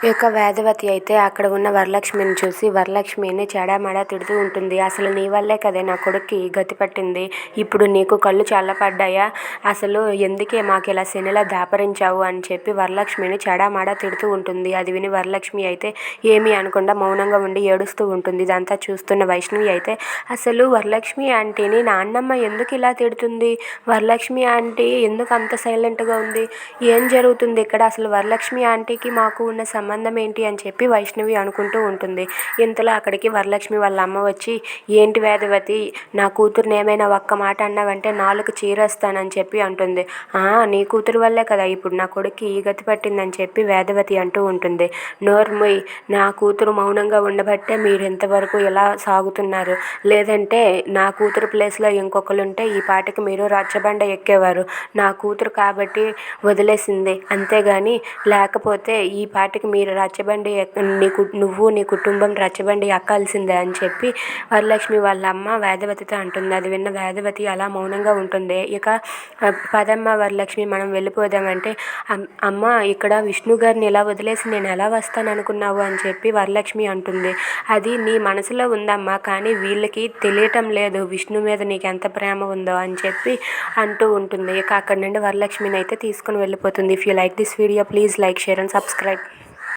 ఇక వేదవతి అయితే అక్కడ ఉన్న వరలక్ష్మిని చూసి వరలక్ష్మిని చెడామడా తిడుతూ ఉంటుంది. అసలు నీ వల్లే కదే నా కొడుక్కి గతి పట్టింది. ఇప్పుడు నీకు కళ్ళు చల్లపడ్డాయా? అసలు ఎందుకే మాకు ఇలా శనిలా దాపరించావు అని చెప్పి వరలక్ష్మిని చెడామడా తిడుతూ ఉంటుంది. అది విని వరలక్ష్మి అయితే ఏమీ అనకుండా మౌనంగా ఉండి ఏడుస్తూ ఉంటుంది. ఇదంతా చూస్తున్న వైష్ణవి అయితే అసలు వరలక్ష్మి ఆంటీని నాన్నమ్మ ఎందుకు ఇలా తిడుతుంది? వరలక్ష్మి ఆంటీ ఎందుకు అంత సైలెంట్గా ఉంది? ఏం జరుగుతుంది ఇక్కడ? అసలు వరలక్ష్మి ఆంటీకి మాకు ఉన్న సంబంధం ఏంటి అని చెప్పి వైష్ణవి అనుకుంటూ ఉంటుంది. ఇంతలో అక్కడికి వరలక్ష్మి వాళ్ళ అమ్మ వచ్చి, ఏంటి వేదవతి, నా కూతురుని ఏమైనా ఒక్క మాట అన్నావంటే నాలుగు చీరేస్తానని చెప్పి అంటుంది. నీ కూతురు వల్లే కదా ఇప్పుడు నా కొడుక్కి ఈ గతి పట్టిందని చెప్పి వేదవతి అంటూ ఉంటుంది. నోర్ముయ్, నా కూతురు మౌనంగా ఉండబట్టే మీరు ఇంతవరకు ఇలా సాగుతున్నారు. లేదంటే నా కూతురు ప్లేస్లో ఇంకొకరుంటే ఈ పాటికి మీరు రచ్చబండ ఎక్కేవారు. నా కూతురు కాబట్టి వదిలేసింది అంతేగాని లేకపోతే ఈ పాటికి మీరు రచ్చబండి నువ్వు నీ కుటుంబం రచ్చబండి ఎక్కాల్సిందే అని చెప్పి వరలక్ష్మి వాళ్ళ అమ్మ వేదవతితో అంటుంది. అది విన్న వేదవతి అలా మౌనంగా ఉంటుంది. ఇక పదమ్మ వరలక్ష్మి మనం వెళ్ళిపోదామంటే, అమ్మ ఇక్కడ విష్ణు గారిని ఇలా వదిలేసి నేను ఎలా వస్తాను అనుకున్నావు అని చెప్పి వరలక్ష్మి అంటుంది. అది నీ మనసులో ఉందమ్మా, కానీ వీళ్ళకి తెలియటం లేదు విష్ణు మీద నీకు ఎంత ప్రేమ ఉందో అని చెప్పి అంటూ ఉంటుంది. ఇక అక్కడి నుండి వరలక్ష్మిని అయితే తీసుకుని వెళ్ళిపోతుంది. If you like this video please like, share and subscribe.